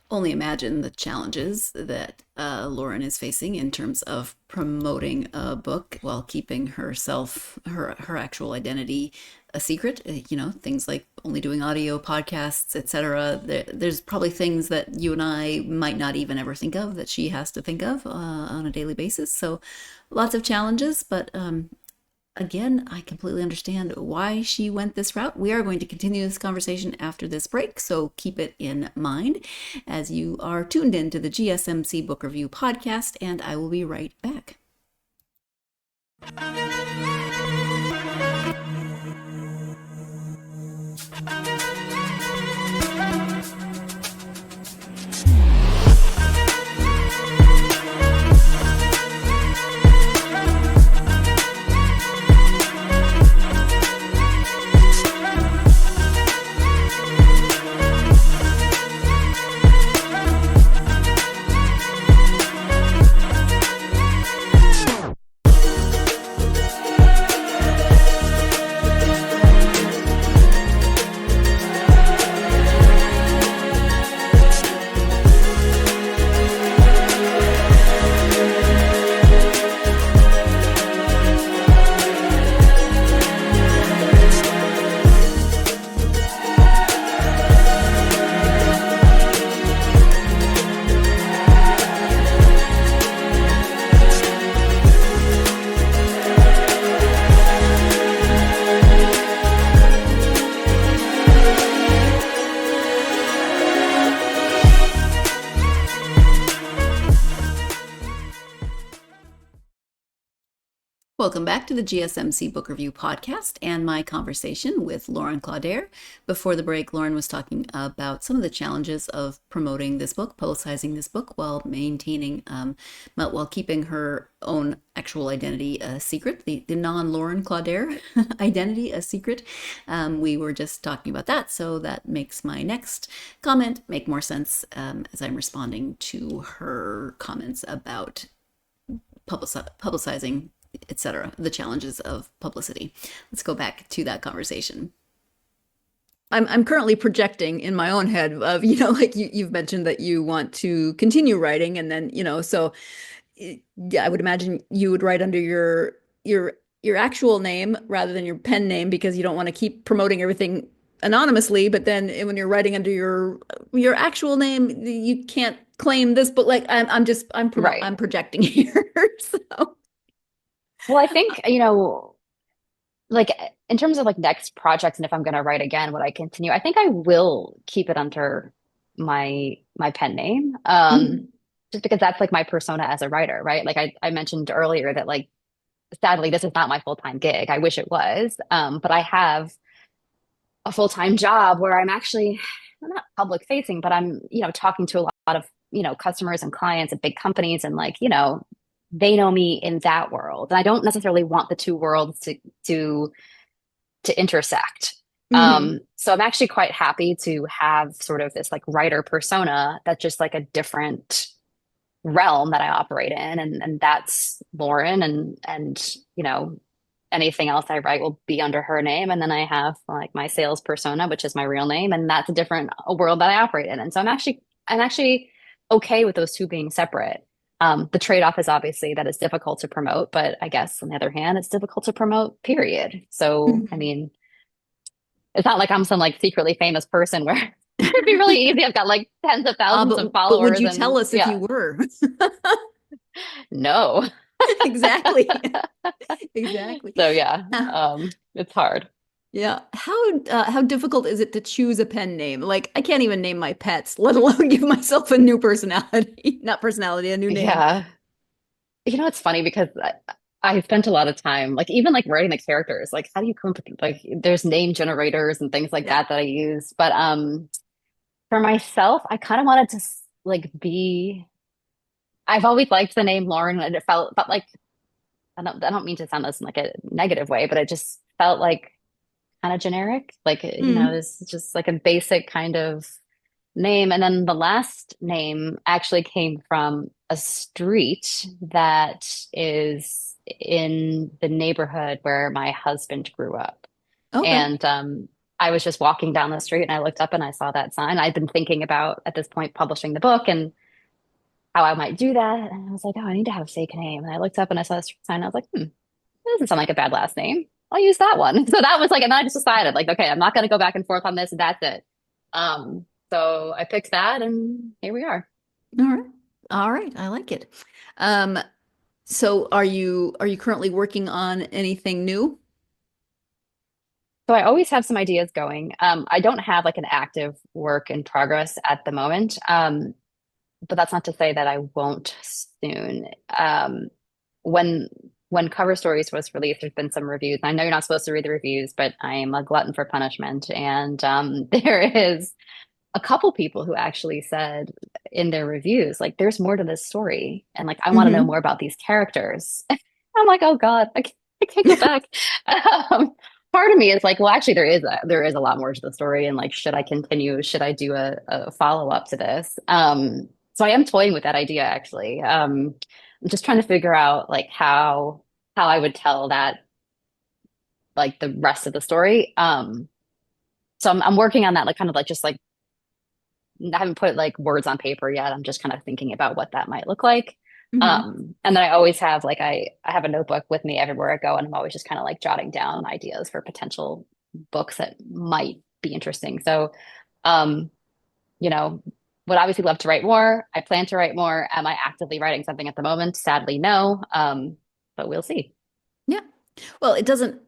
Speaker 1: only imagine the challenges that Lauren is facing in terms of promoting a book while keeping her actual identity a secret. Things like only doing audio podcasts, etc. There's probably things that you and I might not even ever think of that she has to think of on a daily basis. So lots of challenges, but again, I completely understand why she went this route. We are going to continue this conversation after this break, so keep it in mind as you are tuned in to the GSMC Book Review Podcast, and I will be right back. Welcome back to the GSMC Book Review Podcast and my conversation with Lauren Claudare. Before the break, Lauren was talking about some of the challenges of promoting this book, publicizing this book, while while keeping her own actual identity a secret, the non-Lauren Claudare identity a secret. We were just talking about that, so that makes my next comment make more sense as I'm responding to her comments about publicizing, etc., the challenges of publicity. Let's go back to that conversation. I'm currently projecting in my own head of, like you've mentioned that you want to continue writing, and then, so yeah, I would imagine you would write under your actual name rather than your pen name, because you don't want to keep promoting everything anonymously, but then when you're writing under your actual name, you can't claim this, but like
Speaker 2: Right.
Speaker 1: I'm projecting here. So
Speaker 2: Well, I think, you know, like in terms of like next projects and if I'm going to write again, would I continue? I think I will keep it under my pen name.
Speaker 1: mhm.
Speaker 2: Just because that's like my persona as a writer, right? Like I mentioned earlier that like sadly this is not my full-time gig. I wish it was. But I have a full-time job where I'm not public facing, but I'm, you know, talking to a lot of, you know, customers and clients at big companies and like, you know, they know me in that world. And I don't necessarily want the two worlds to intersect.
Speaker 1: Mhm.
Speaker 2: So I'm actually quite happy to have sort of this like writer persona that's just like a different realm that I operate in, and that's Lauren, and you know anything else I write will be under her name, and then I have like my sales persona, which is my real name, and that's a world that I operate in, and so I'm actually okay with those two being separate. The trade-off is obviously that it's difficult to promote, but I guess on the other hand, it's difficult to promote, period. So I
Speaker 1: Mhm.
Speaker 2: mean, it's not like I'm some like secretly famous person where it'd be really easy. I've got like tens of thousands of
Speaker 1: But would
Speaker 2: followers
Speaker 1: you tell
Speaker 2: and
Speaker 1: us if you
Speaker 2: yeah,
Speaker 1: were?
Speaker 2: no.
Speaker 1: Exactly. Exactly.
Speaker 2: So yeah,
Speaker 1: Uh,
Speaker 2: it's hard.
Speaker 1: Yeah. How difficult is it to choose a pen name? Like I can't even name my pets, let alone give myself a new personality. Not personality, a new name.
Speaker 2: Yeah. You know, it's funny because I spent a lot of time, like even like writing the characters, like how do you come up with like there's name generators and things like
Speaker 1: Yeah.
Speaker 2: that I use. But for myself, I kind of wanted to like be I've always liked the name Lauren and it felt like I don't mean to sound this in like a negative way, but it just felt like kind of generic. Like, you know,
Speaker 1: Mm.
Speaker 2: it's just like a basic kind of name. And then the last name actually came from a street that is in the neighborhood where my husband grew up.
Speaker 1: Okay.
Speaker 2: And I was just walking down the street and I looked up and I saw that sign. I'd been thinking about at this point publishing the book and how I might do that. And I was like, oh, I need to have a fake name. And I looked up and I saw this sign. I was like, that doesn't sound like a bad last name. I'll use that one. So that was like, and I just decided like, okay, I'm not going to go back and forth on this. That's it. So I picked that and here we are.
Speaker 1: All right. All right. I like it. Um, so are you currently working on anything new?
Speaker 2: So I always have some ideas going. I don't have like an active work in progress at the moment. But that's not to say that I won't soon. When when Cover Stories was released, there's been some reviews. I know you're not supposed to read the reviews, but I am a glutton for punishment. And there is a couple people who actually said in their reviews, like, there's more to this story. And like, I want to know
Speaker 1: Hmm.
Speaker 2: more about these characters. I'm like, oh God, I can't go back. Part of me is like, well, actually, there is a lot more to the story. And like, should I continue? Should I do a follow-up to this? So I am toying with that idea, actually. I'm just trying to figure out like how I would tell that, like the rest of the story. So I'm working on that, like kind of like just like I haven't put like words on paper yet. I'm just kind of thinking about what that might look like.
Speaker 1: Hmm.
Speaker 2: And then I always have like I have a notebook with me everywhere I go, and I'm always just kind of like jotting down ideas for potential books that might be interesting. So, um, you know, would obviously love to write more. I plan to write more. Am I actively writing something at the moment? Sadly, no. But we'll see.
Speaker 1: Yeah. Well, it doesn't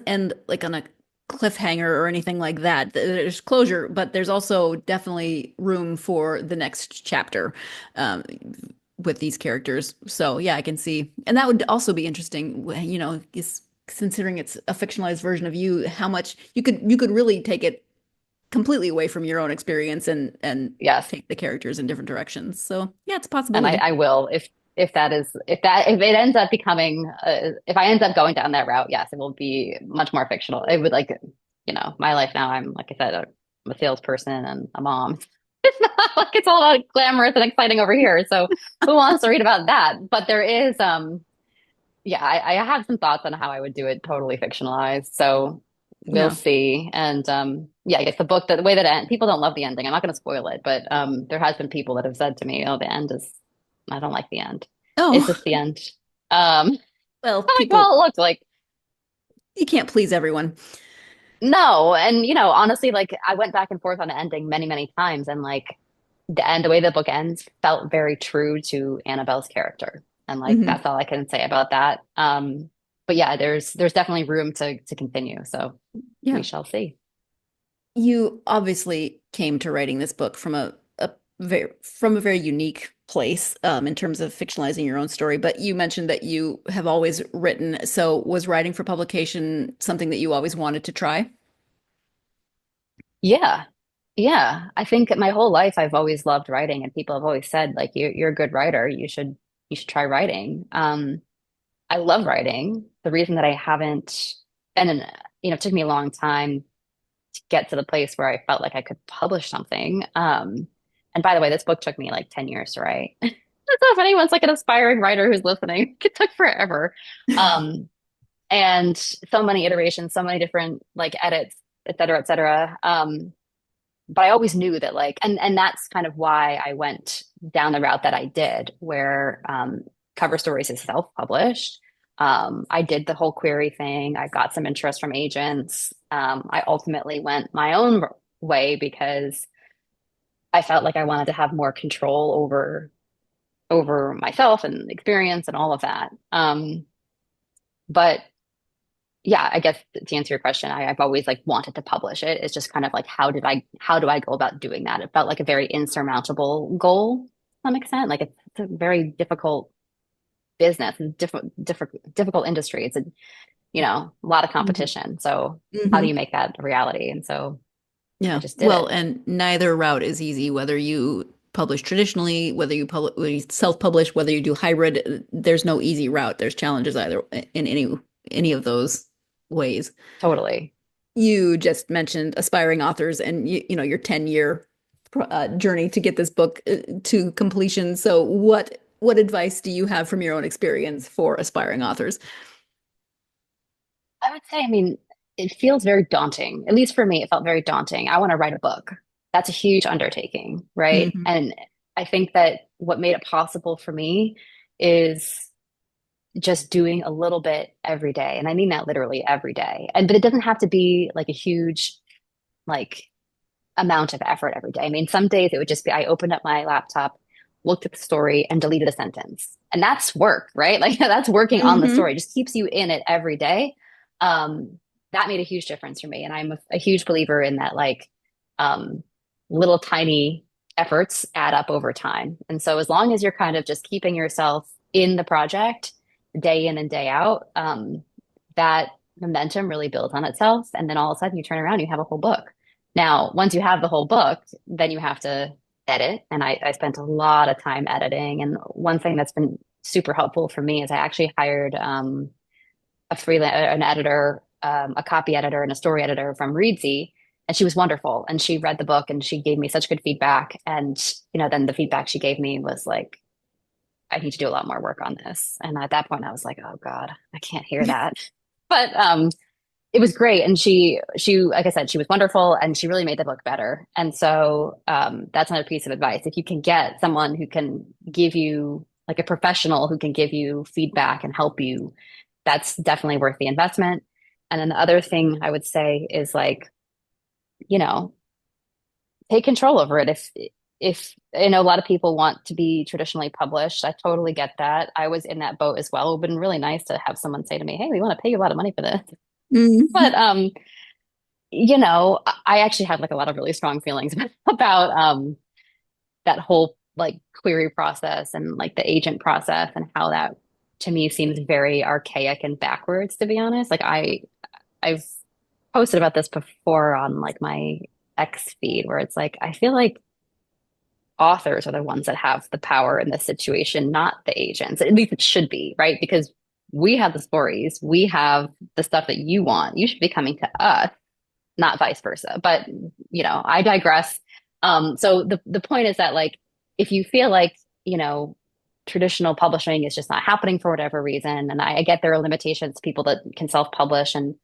Speaker 1: end like on a cliffhanger or anything like that. There's closure, but there's also definitely room for the next chapter um, with these characters. So yeah, I can see, and that would also be interesting. Is considering it's a fictionalized version of you, how much you could really take it completely away from your own experience and
Speaker 2: Yes.
Speaker 1: take the characters in different directions. So yeah, it's a
Speaker 2: And
Speaker 1: possibility.
Speaker 2: I will if it ends up becoming if I end up going down that route, yes, it will be much more fictional. It would like my life now. I'm like I said, I'm a salesperson and a mom. It's not like it's all about glamorous and exciting over here. So who wants to read about that? But there is yeah, I have some thoughts on how I would do it totally fictionalized. So we'll
Speaker 1: Yeah.
Speaker 2: see. And yeah, I guess the way that people don't love the ending. I'm not going to spoil it, but there has been people that have said to me, "Oh, the end is I don't like the end. Is
Speaker 1: Oh,
Speaker 2: this the end?" Um,
Speaker 1: well,
Speaker 2: I'm like, well,
Speaker 1: people,
Speaker 2: look, like
Speaker 1: you can't please everyone.
Speaker 2: No, and honestly, like I went back and forth on the ending many, many times, and like the end, the way the book ends felt very true to Annabelle's character. And like
Speaker 1: Hmm.
Speaker 2: that's all I can say about that. But yeah, there's definitely room to continue. So we
Speaker 1: Yeah.
Speaker 2: shall see.
Speaker 1: You obviously came to writing this book from a very unique place in terms of fictionalizing your own story, but you mentioned that you have always written. So was writing for publication something that you always wanted to try?
Speaker 2: Yeah. Yeah. I think my whole life I've always loved writing, and people have always said like you're a good writer. You should try writing. I love writing. The reason that I haven't, and it took me a long time to get to the place where I felt like I could publish something. And by the way, this book took me like 10 years to write. So if anyone's like an aspiring writer who's listening, it took forever. Um, and so many iterations, so many different like edits, et cetera, et cetera. But I always knew that like, and that's kind of why I went down the route that I did, where Cover Stories is self-published. I did the whole query thing. I got some interest from agents. I ultimately went my own way because I felt like I wanted to have more control over myself and experience and all of that. But yeah, I guess to answer your question, I've always like wanted to publish it. It's just kind of like how do I go about doing that? It felt like a very insurmountable goal to some extent. Like it's a very difficult business and difficult industry. It's a lot of competition. So how do you
Speaker 1: Hmm.
Speaker 2: make that a reality? And so I
Speaker 1: Yeah.
Speaker 2: just did
Speaker 1: Well,
Speaker 2: it.
Speaker 1: and neither route is easy, whether you publish traditionally, whether you self-publish, whether you do hybrid, there's no easy route. There's challenges either in any of those ways.
Speaker 2: Totally.
Speaker 1: You just mentioned aspiring authors and your 10-year journey to get this book to completion. So what advice do you have from your own experience for aspiring authors?
Speaker 2: I would say, I mean, it feels very daunting. At least for me, it felt very daunting. I want to write a book. That's a huge undertaking, right?
Speaker 1: Hmm.
Speaker 2: And I think that what made it possible for me is just doing a little bit every day. And I mean that literally every day. But it doesn't have to be like a huge like amount of effort every day. I mean, some days it would just be I opened up my laptop, looked at the story, and deleted a sentence. And that's work, right? Like that's working on the story. It just keeps you in it every day. Um, that made a huge difference for me. And I'm a huge believer in that, like um, little tiny efforts add up over time. And so as long as you're kind of just keeping yourself in the project day in and day out, that momentum really builds on itself. And then all of a sudden you turn around, you have a whole book. Now, once you have the whole book, then you have to edit. And I spent a lot of time editing. And one thing that's been super helpful for me is I actually hired an editor, a copy editor, and a story editor from Reedsy. And she was wonderful. And she read the book and she gave me such good feedback. And, then the feedback she gave me was like, I need to do a lot more work on this. And at that point, I was like, oh God, I can't hear that. But it was great. And she, like I said, she was wonderful and she really made the book better. And so that's another piece of advice. If you can get someone who can give you like a professional who can give you feedback and help you, that's definitely worth the investment. And then the other thing I would say is like, you know, take control over it. If I know a lot of people want to be traditionally published, I totally get that. I was in that boat as well. It would have been really nice to have someone say to me, "Hey, we want to pay you a lot of money for this."
Speaker 1: Hmm.
Speaker 2: But I actually had like a lot of really strong feelings about that whole like query process and like the agent process and how that to me seems very archaic and backwards, to be honest. Like I've posted about this before on like my X feed where it's like I feel like authors are the ones that have the power in this situation, not the agents. At least it should be, right? Because we have the stories, we have the stuff that you want. You should be coming to us, not vice versa. But I digress. So the point is that like if you feel like traditional publishing is just not happening for whatever reason, and I get there are limitations, people that can self-publish and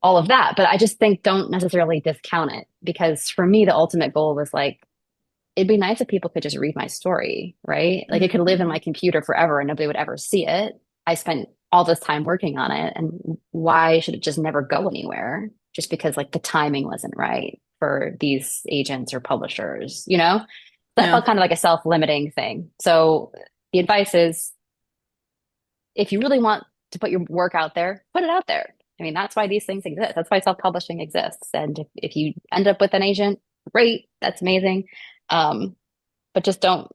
Speaker 2: all of that, but I just think don't necessarily discount it because for me the ultimate goal was like it'd be nice if people could just read my story, right? Like it could live in my computer forever and nobody would ever see it. I spent all this time working on it, and why should it just never go anywhere? just because like the timing wasn't right for these agents or publishers, you know? That
Speaker 1: Yeah.
Speaker 2: felt kind of like a self-limiting thing. So the advice is if you really want to put your work out there, put it out there. I mean, that's why these things exist. That's why self-publishing exists. And if you end up with an agent, great, that's amazing. But just don't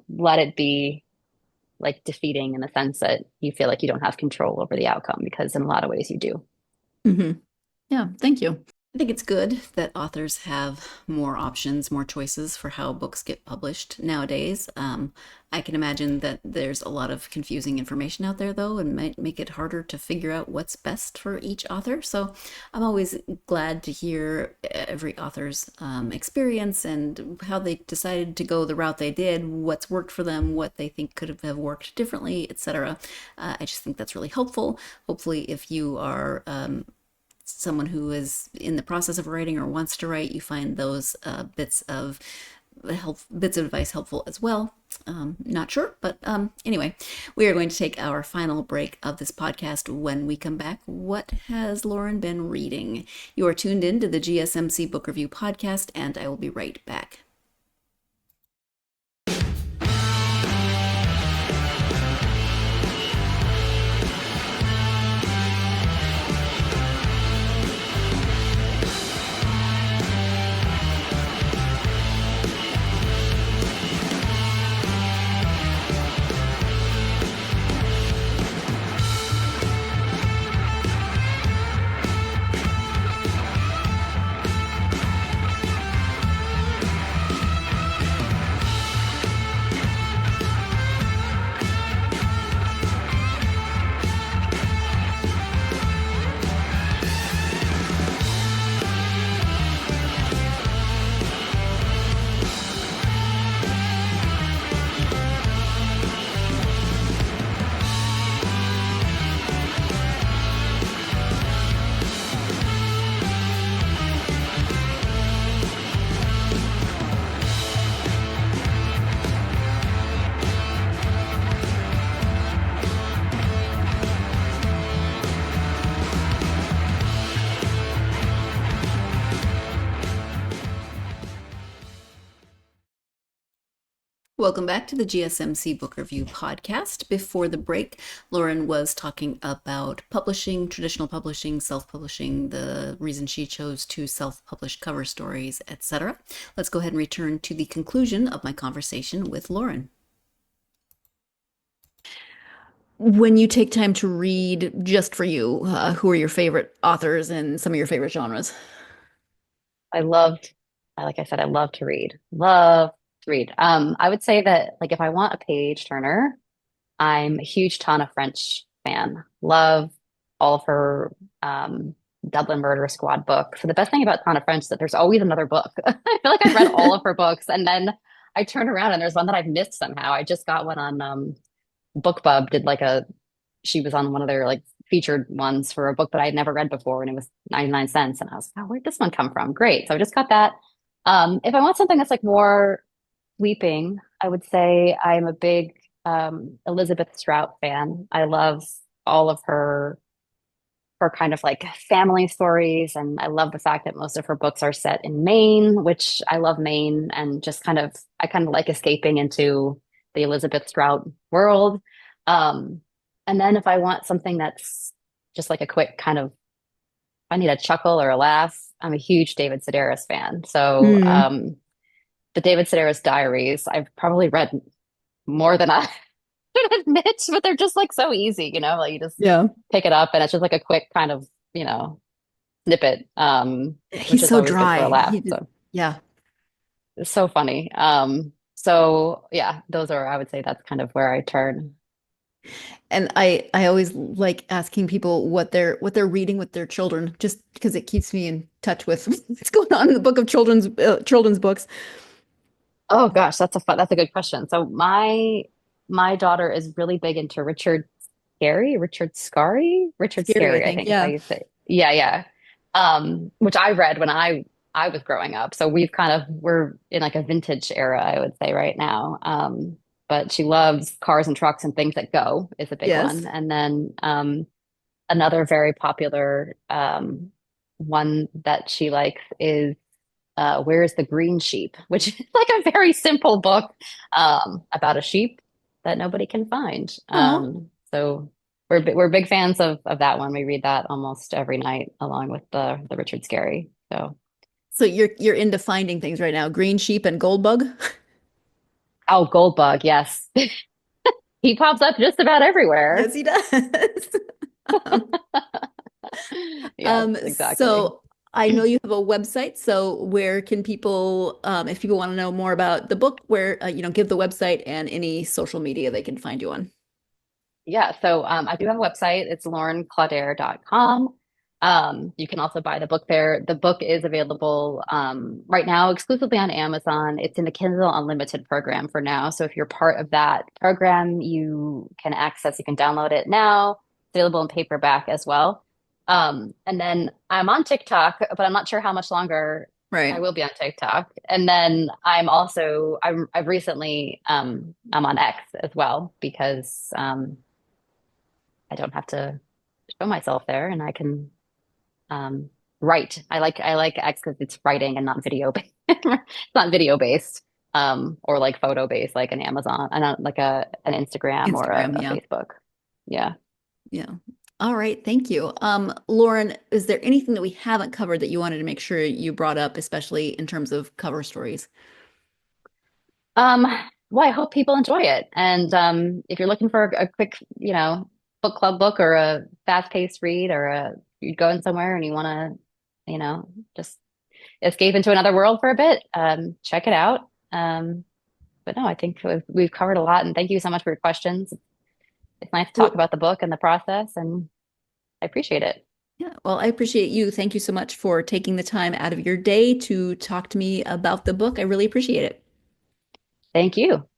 Speaker 2: let it be like defeating in the sense that you feel like you don't have control over the outcome, because in a lot of ways you do.
Speaker 1: Mm-hmm. Yeah, thank you. I think it's good that authors have more options, more choices for how books get published nowadays. I can imagine that there's a lot of confusing information out there, though, and might make it harder to figure out what's best for each author. So I'm always glad to hear every author's experience and how they decided to go the route they did, what's worked for them, what they think could have worked differently, etc. I just think that's really helpful. Hopefully, if you are someone who is in the process of writing or wants to write, you find those bits of advice helpful as well. Not sure, but anyway, we are going to take our final break of this podcast. When we come back, what has Lauren been reading? You are tuned in to the GSMC Book Review Podcast, and I will be right back. Welcome back to the GSMC Book Review Podcast. Before the break, Lauren was talking about publishing, traditional publishing, self-publishing, the reason she chose to self-publish cover stories, etc. Let's go ahead and return to the conclusion of my conversation with Lauren. When you take time to read just for you, who are your favorite authors and some of your favorite genres?
Speaker 2: Like I said, I love to read. Love to read. I would say that like if I want a page turner, I'm a huge Tana French fan. Love all of her Dublin Murder Squad books. So the best thing about Tana French is that there's always another book. I feel like I've read all of her books, and then I turn around and there's one that I've missed somehow. I just got one on BookBub. She was on one of their like featured ones for a book that I had never read before, and it was 99 cents. And I was like, oh, where'd this one come from? Great. So I just got that. If I want something that's like more sweeping, I would say I'm a big Elizabeth Strout fan. I love all of her kind of like family stories, and I love the fact that most of her books are set in Maine, which I love Maine, and just I kind of like escaping into the Elizabeth Strout world. And then if I want something that's just like a quick kind of, I need a chuckle or a laugh, I'm a huge David Sedaris fan. So the David Sedaris Diaries, I've probably read more than I should admit, but they're just like so easy, you know, like you just pick it up and it's just like a quick kind of, you know, snippet.
Speaker 1: He's so dry.
Speaker 2: For a laugh,
Speaker 1: yeah.
Speaker 2: It's so funny. So yeah, I would say that's kind of where I turn.
Speaker 1: And I always like asking people what they're reading with their children, just because it keeps me in touch with what's going on in the book of children's books.
Speaker 2: Oh gosh, that's a good question. So my daughter is really big into Richard Scarry, I think is how you say it. Yeah. Which I read when I was growing up. So we're in like a vintage era, I would say right now. But she loves cars and trucks and things that go is a big one. And then another very popular one that she likes is Where's the Green Sheep, which is like a very simple book about a sheep that nobody can find.
Speaker 1: Oh,
Speaker 2: So we're big fans of that one. We read that almost every night along with the Richard Scarry. So
Speaker 1: so you're into finding things right now. Green sheep and gold bug.
Speaker 2: oh, Goldbug, yes. He pops up just about everywhere.
Speaker 1: Yes, he does. Um,
Speaker 2: Yes, exactly.
Speaker 1: so I know you have a website. So where can people, if people want to know more about the book, where give the website and any social media they can find you on.
Speaker 2: Yeah, so I do have a website. It's laurenclaudare.com. You can also buy the book there. The book is available right now exclusively on Amazon. It's in the Kindle Unlimited program for now. So if you're part of that program, you can download it now. It's available in paperback as well. And then I'm on TikTok, but I'm not sure how much longer I
Speaker 1: Right.
Speaker 2: will be on TikTok. And then I've recently, I'm on X as well because I don't have to show myself there and I can write. I like X because it's writing and not video based. It's not video based or like photo based like an Amazon and not like an Instagram or
Speaker 1: Instagram,
Speaker 2: a
Speaker 1: yeah.
Speaker 2: Facebook. Yeah.
Speaker 1: Yeah. All right, thank you. Lauren, is there anything that we haven't covered that you wanted to make sure you brought up, especially in terms of cover stories?
Speaker 2: Um, well, I hope people enjoy it. And if you're looking for a quick, book club book or a fast-paced read or you're going somewhere and you want to, just escape into another world for a bit, check it out. But no, I think we've covered a lot. And thank you so much for your questions. It's nice to talk
Speaker 1: Well,
Speaker 2: about the book and the process, and I appreciate it.
Speaker 1: yeah, well, I appreciate you. Thank you so much for taking the time out of your day to talk to me about the book. I really appreciate it.
Speaker 2: Thank you.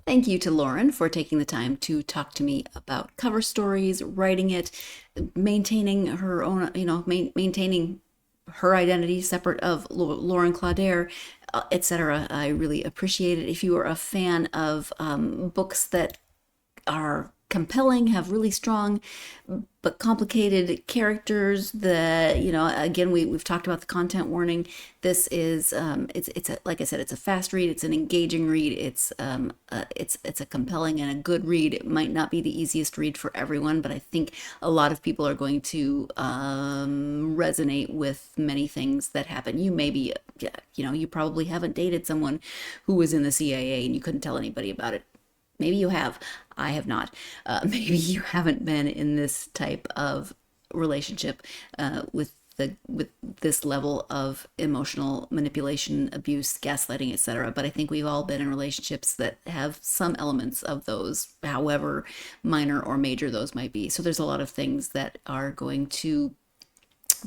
Speaker 1: Thank you to Lauren for taking the time to talk to me about cover stories, writing it, maintaining her own, maintaining her identity separate of Lauren Claudare, etc. I really appreciate it. If you are a fan of books that are compelling, have really strong but complicated characters, again, we've talked about the content warning. This is like I said, it's a fast read, it's an engaging read, it's a compelling and a good read. It might not be the easiest read for everyone, but I think a lot of people are going to resonate with many things that happen. You probably haven't dated someone who was in the CIA and you couldn't tell anybody about it. Maybe you have. I have not. Maybe you haven't been in this type of relationship with this level of emotional manipulation, abuse, gaslighting, etc. But I think we've all been in relationships that have some elements of those, however minor or major those might be. So there's a lot of things that are going to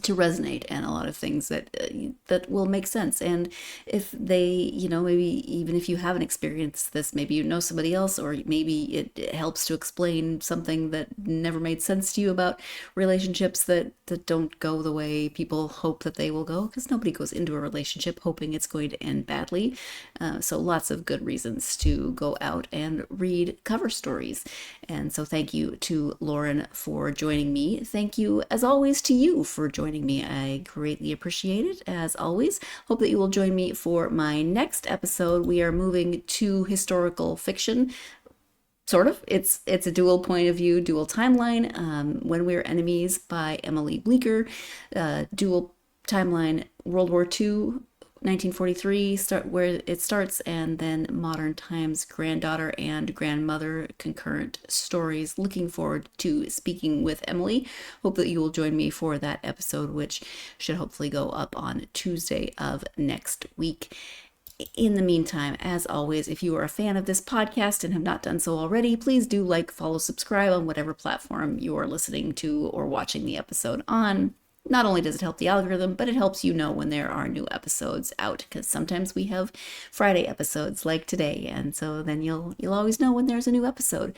Speaker 1: resonate, and a lot of things that will make sense. And if they, maybe even if you haven't experienced this, maybe you know somebody else, or maybe it helps to explain something that never made sense to you about relationships that don't go the way people hope that they will go, because nobody goes into a relationship hoping it's going to end badly. So lots of good reasons to go out and read cover stories. And so thank you to Lauren for joining me. Thank you, as always, to you for joining me. I greatly appreciate it, as always. Hope that you will join me for my next episode. We are moving to historical fiction. Sort of. It's a dual point of view, dual timeline. When We're Enemies by Emily Bleeker. Dual timeline, World War II, 1943, where it starts, and then modern times, granddaughter and grandmother, concurrent stories. Looking forward to speaking with Emily. Hope that you will join me for that episode, which should hopefully go up on Tuesday of next week. In the meantime, as always, if you are a fan of this podcast and have not done so already, please do like, follow, subscribe on whatever platform you are listening to or watching the episode on. Not only does it help the algorithm, but it helps you know when there are new episodes out, because sometimes we have Friday episodes like today, and so then you'll always know when there's a new episode.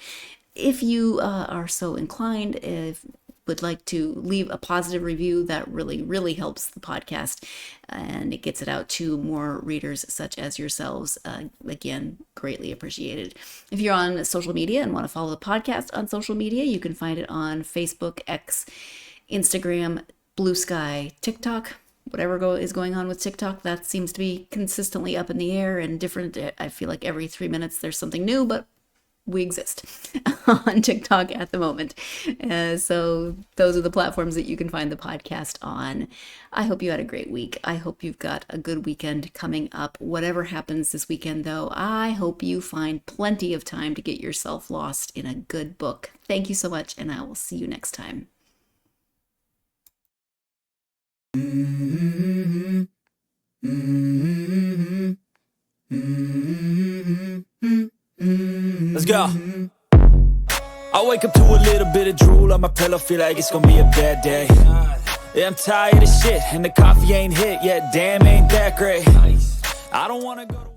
Speaker 1: If you are so inclined, if would like to leave a positive review, that really helps the podcast, and it gets it out to more readers such as yourselves. Again, greatly appreciated. If you're on social media and want to follow the podcast on social media, you can find it on Facebook, X, Instagram, Blue Sky, TikTok, whatever is going on with TikTok, that seems to be consistently up in the air and different. I feel like every 3 minutes there's something new, but we exist on TikTok at the moment. So those are the platforms that you can find the podcast on. I hope you had a great week. I hope you've got a good weekend coming up. Whatever happens this weekend, though, I hope you find plenty of time to get yourself lost in a good book. Thank you so much, and I will see you next time.
Speaker 4: Let's go. I wake up to a little bit of drool on my pillow, feel like it's gonna be a bad day. Yeah, I'm tired of shit, and the coffee ain't hit yet, damn, ain't that great. I don't wanna go to